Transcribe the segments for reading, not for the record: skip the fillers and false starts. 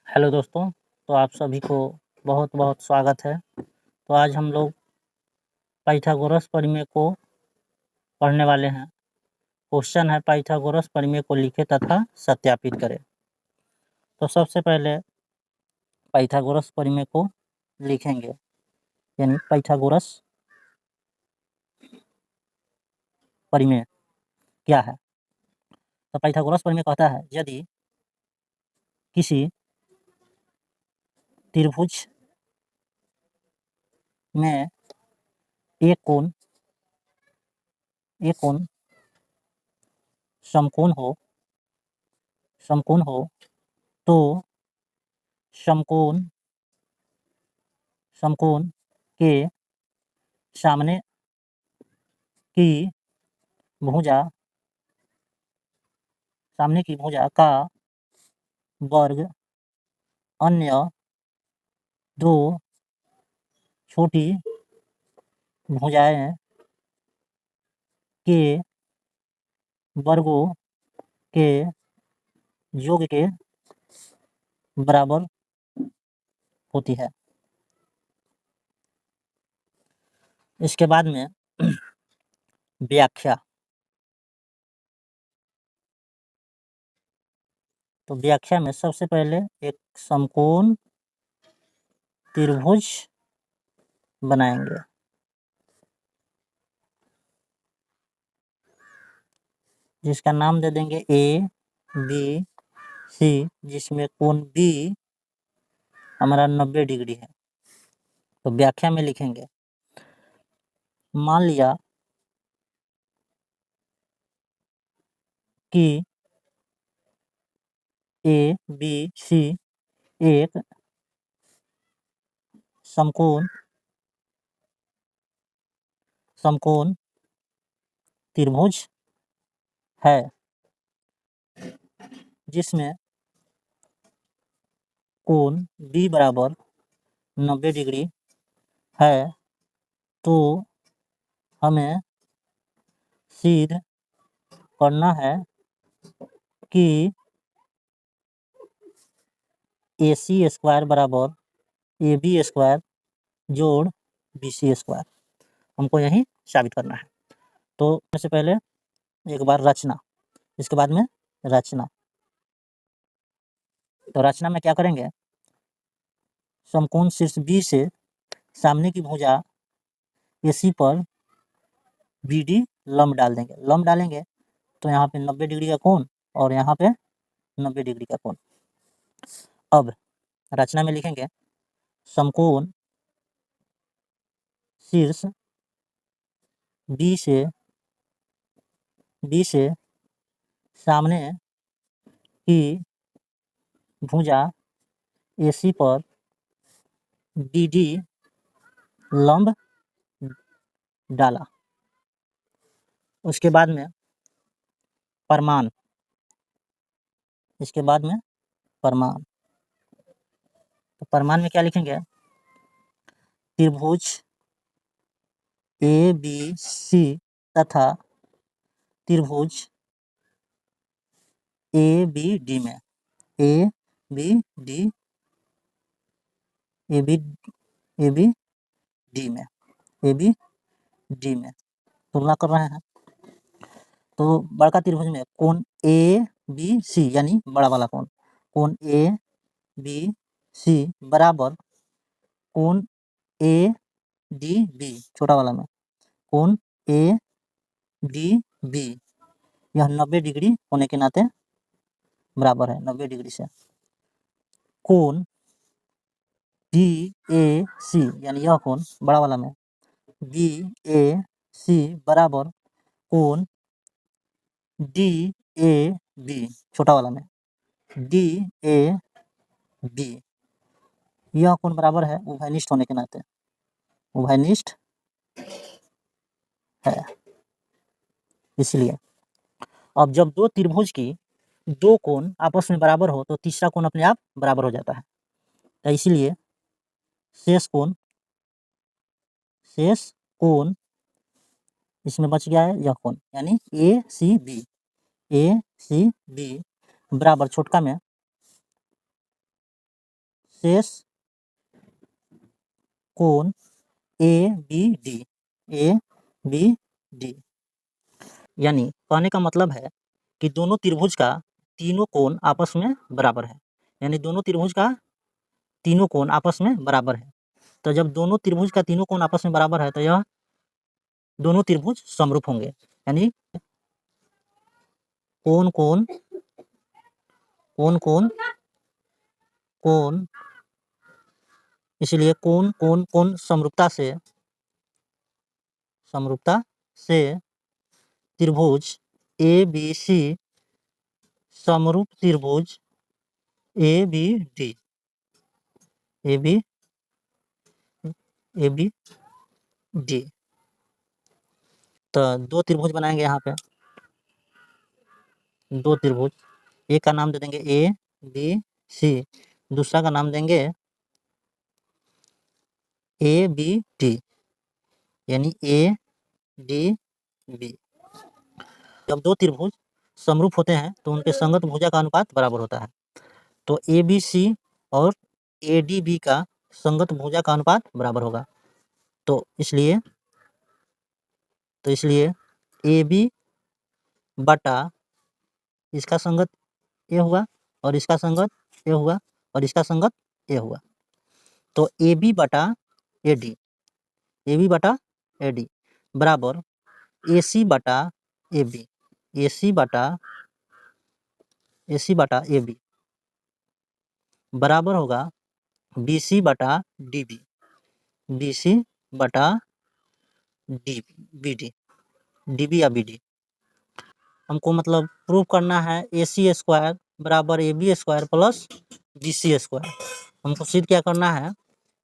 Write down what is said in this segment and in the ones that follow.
Hello दोस्तों, तो आप सभी को बहुत-बहुत स्वागत है। तो आज हम लोग पाइथागोरस प्रमेय को पढ़ने वाले हैं। क्वेश्चन है पाइथागोरस प्रमेय को लिखें तथा सत्यापित करें। तो सबसे पहले पाइथागोरस प्रमेय को लिखेंगे, यानी पाइथागोरस प्रमेय क्या है। तो पाइथागोरस प्रमेय कहता है यदि किसी त्रिभुज में एक कोण समकोण हो तो समकोण के सामने की भुजा का वर्ग अन्य दो छोटी भुजाएं के वर्गों के योग के बराबर होती है। इसके बाद में व्याख्या। तो व्याख्या में सबसे पहले एक समकोण त्रिभुज बनाएंगे। जिसका नाम दे देंगे ए बी सी, जिसमें कोण बी हमारा 90 डिग्री है। तो व्याख्या में लिखेंगे, मान लिया कि ए बी सी एक समकोण त्रिभुज है जिसमें कोण बी बराबर 90 डिग्री है। तो हमें सिद्ध करना है कि AC स्क्वायर बराबर AB स्क्वायर जोड़ BC स्क्वायर, हमको यही साबित करना है। तो सबसे पहले एक बार रचना, इसके बाद में रचना। तो रचना में क्या करेंगे, समकोण शीर्ष B से सामने की भुजा AC पर BD लंब डाल देंगे। लंब डालेंगे तो यहाँ पे 90 डिग्री का कोण और यहाँ पे 90 डिग्री का कोण। अब रचना में लिखेंगे, समकोण शीर्ष B से सामने की भुजा AC पर BD लंब डाला। उसके बाद में प्रमाण, तो प्रमाण में क्या लिखेंगे, त्रिभुज ABC तथा त्रिभुज ABD में तुलना कर रहे हैं। तो बड़का त्रिभुज में कोण ABC यानी बड़ा वाला कोण ABC बराबर कोण ADB, छोटा वाला में कोण ADB, यह 90 डिग्री होने के नाते बराबर है 90 डिग्री से। कोण BAC यानी यह कोण बड़ा वाला में BAC बराबर कोण DAB, छोटा वाला में DAB, यह कोण बराबर है उभयनिष्ठ होने के नाते, उभयनिष्ठ है। इसलिए अब जब दो त्रिभुज की दो कोण आपस में बराबर हो तो तीसरा कोण अपने आप बराबर हो जाता है। तो इसलिए शेष कोण इसमें बच गया है यह कोण, यानी ACB बराबर छोटका में शेष कोण ABD, ABD। यानी कहने का मतलब है कि दोनों त्रिभुज का तीनों कोण आपस में बराबर है, यानी दोनों त्रिभुज का तीनों कोण आपस में बराबर है। तो जब दोनों त्रिभुज का तीनों कोण आपस में बराबर है तो यह दोनों त्रिभुज समरूप होंगे, यानी कोण कोण कोण कोण कोण, इसलिए कोण कोण कोण समरूपता से त्रिभुज ABC समरूप त्रिभुज ABD तो दो त्रिभुज बनाएंगे यहाँ पे, दो त्रिभुज, एक का नाम दे देंगे ABC, दूसरा का नाम देंगे ABD, यानी ADB। जब दो त्रिभुज समरूप होते हैं तो उनके संगत भुजा का अनुपात बराबर होता है। तो ABC और ADB का संगत भुजा का अनुपात बराबर होगा। तो इसलिए AB बटा इसका संगत ए हुआ और इसका संगत ए हुआ और इसका संगत ए हुआ। तो AB बटा AD बराबर AC बटा AB बराबर होगा BC बटा DB या BD। हमको मतलब प्रूव करना है AC स्क्वायर बराबर AB square plus BC square. हमको सिद्ध क्या करना है,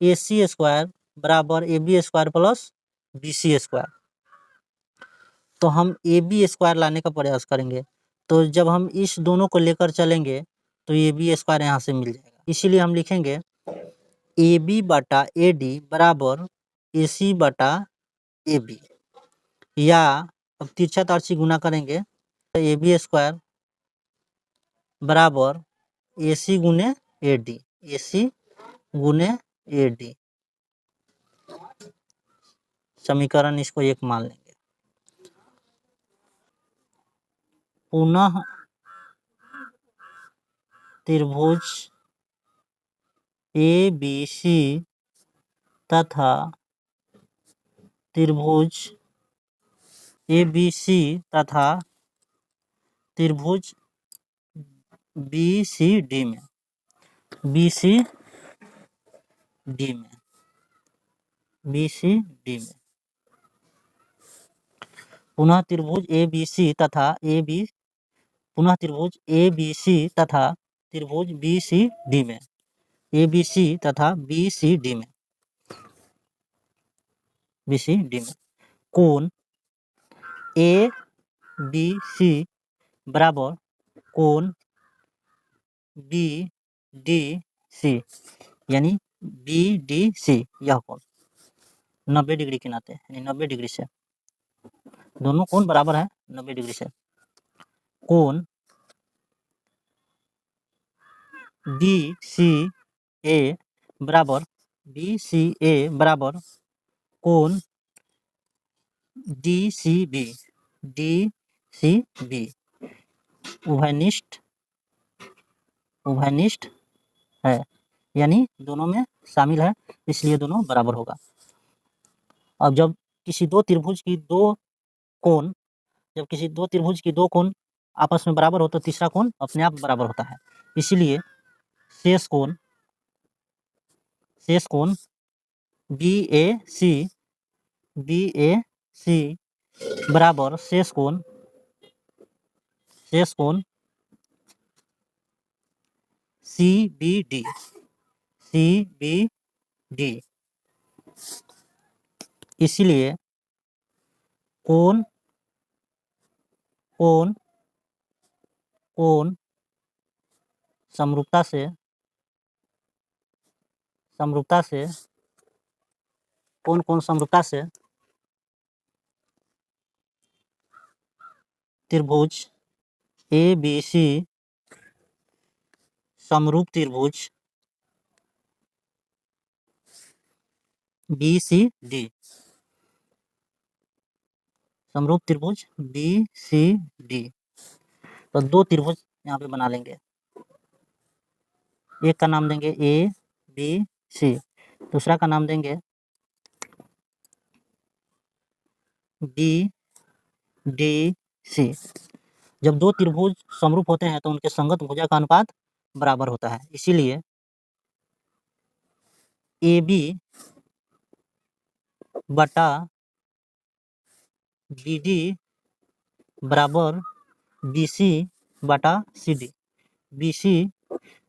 AC स्क्वायर बराबर AB square plus BC square. तो हम AB स्क्वायर लाने का प्रयास करेंगे। तो जब हम इस दोनों को लेकर चलेंगे तो AB स्क्वायर यहाँ से मिल जाएगा। इसीलिए हम लिखेंगे AB बटा AD बराबर AC बटा AB, या अब तिरछा तार गुना करेंगे तो AB स्क्वायर बराबर AC गुने AD, समीकरण इसको एक मान लेंगे। पुनः त्रिभुज ABC तथा त्रिभुज BCD में पुनः त्रिभुज ABC तथा त्रिभुज BCD में कोण ABC बराबर कोण BDC, यानी BDC यह कोण 90 डिग्री के नाते, यानी 90 डिग्री से दोनों कोण बराबर है 90 डिग्री से। कोण BCA बराबर कोण DCB उभयनिष्ठ है, यानी दोनों में शामिल है, इसलिए दोनों बराबर होगा। अब जब किसी दो त्रिभुज की दो कोण आपस में बराबर हो तो तीसरा कोण अपने आप बराबर होता है। इसलिए शेष कोण BAC बराबर शेष कोण CBD इसलिए कोण समरूपता से त्रिभुज ABC समरूप त्रिभुज बी सी डी, समरूप त्रिभुज बी सी डी। तो दो त्रिभुज यहाँ पे बना लेंगे, एक का नाम देंगे ए बी सी, दूसरा का नाम देंगे बी डी सी। जब दो त्रिभुज समरूप होते हैं तो उनके संगत भुजा का अनुपात बराबर होता है, इसीलिए ए बी बटा बी डी बराबर बी सी बटा सी डी, बी सी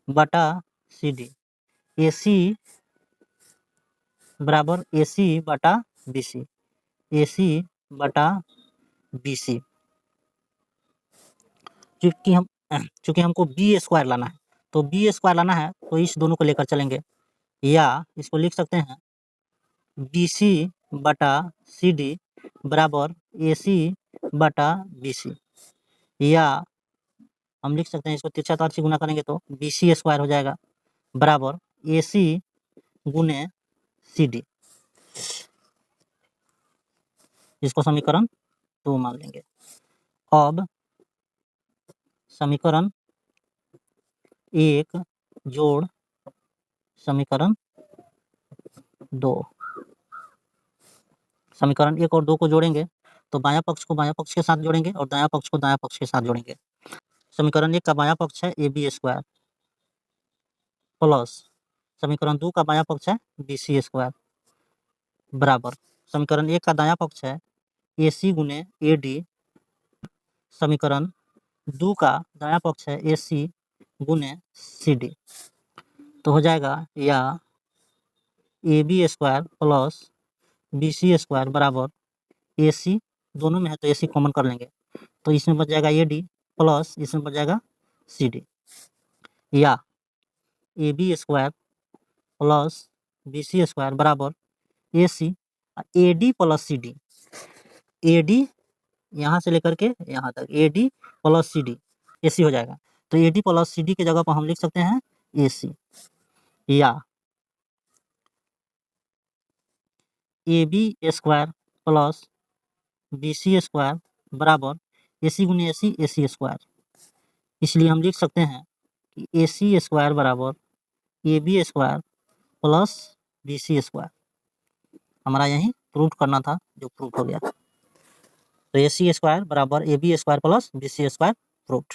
बटा सी डी, ए सी बराबर ए सी बटा बी सी, ए सी बटा बी सी। चूंकि हमको बी स्क्वायर लाना है, तो बी स्क्वायर लाना है तो इस दोनों को लेकर चलेंगे, या इसको लिख सकते हैं बी सी बटा सी डी बराबर ए सी बटा बी सी, या हम लिख सकते हैं इसको तिरछा तार से गुना करेंगे तो बी सी स्क्वायर हो जाएगा बराबर ए सी गुने सी डी। इसको समीकरण 2 मान लेंगे। अब समीकरण 1 जोड़ समीकरण 2, समीकरण 1 और 2 को जोड़ेंगे तो बायां पक्ष को बायां पक्ष के साथ जोड़ेंगे और दायां पक्ष को दायां पक्ष के साथ जोड़ेंगे। समीकरण 1 का बायां पक्ष है ए बी स्क्वायर प्लस समीकरण 2 का बायां पक्ष है बी सी स्क्वायर बराबर समीकरण 1 का दायां पक्ष है ए सी गुने ए डी, समीकरण 2 का दायां पक्ष है ए सी गुने सी डी। तो हो जाएगा या A B square plus B C square बराबर ए सी, दोनों में है तो ए सी कॉमन कर लेंगे तो इसमें बच जाएगा ए डी प्लस इसमें बच जाएगा सी डी, या A B square plus B C square बराबर A C A D plus C D, A D यहाँ से लेकर के यहाँ तक A D plus C D A C हो जाएगा, तो A D plus C D की जगह पर हम लिख सकते हैं ए सी, या A B square plus B C square बराबर ए सी गुने ए सी स्क्वायर, इसलिए हम लिख सकते हैं कि ए सी स्क्वायर बराबर A B square plus B C square. हमारा यही प्रूव करना था जो प्रूव हो गया, तो ए सी स्क्वायर बराबर A B square plus B C square proved.